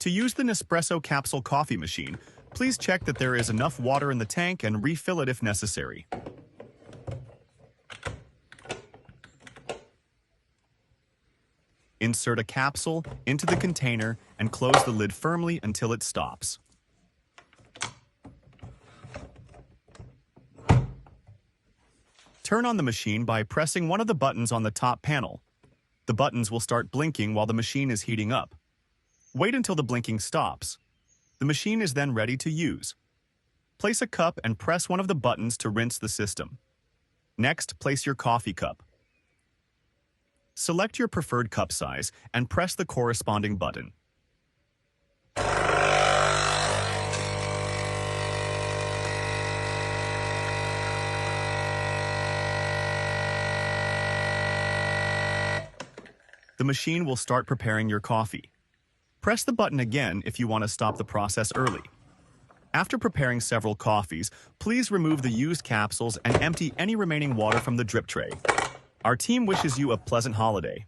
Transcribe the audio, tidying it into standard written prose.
To use the Nespresso capsule coffee machine, please check that there is enough water in the tank and refill it if necessary. Insert a capsule into the container and close the lid firmly until it stops. Turn on the machine by pressing one of the buttons on the top panel. The buttons will start blinking while the machine is heating up. Wait until the blinking stops. The machine is then ready to use. Place a cup and press one of the buttons to rinse the system. Next, place your coffee cup. Select your preferred cup size and press the corresponding button. The machine will start preparing your coffee. Press the button again if you want to stop the process early. After preparing several coffees, please remove the used capsules and empty any remaining water from the drip tray. Our team wishes you a pleasant holiday.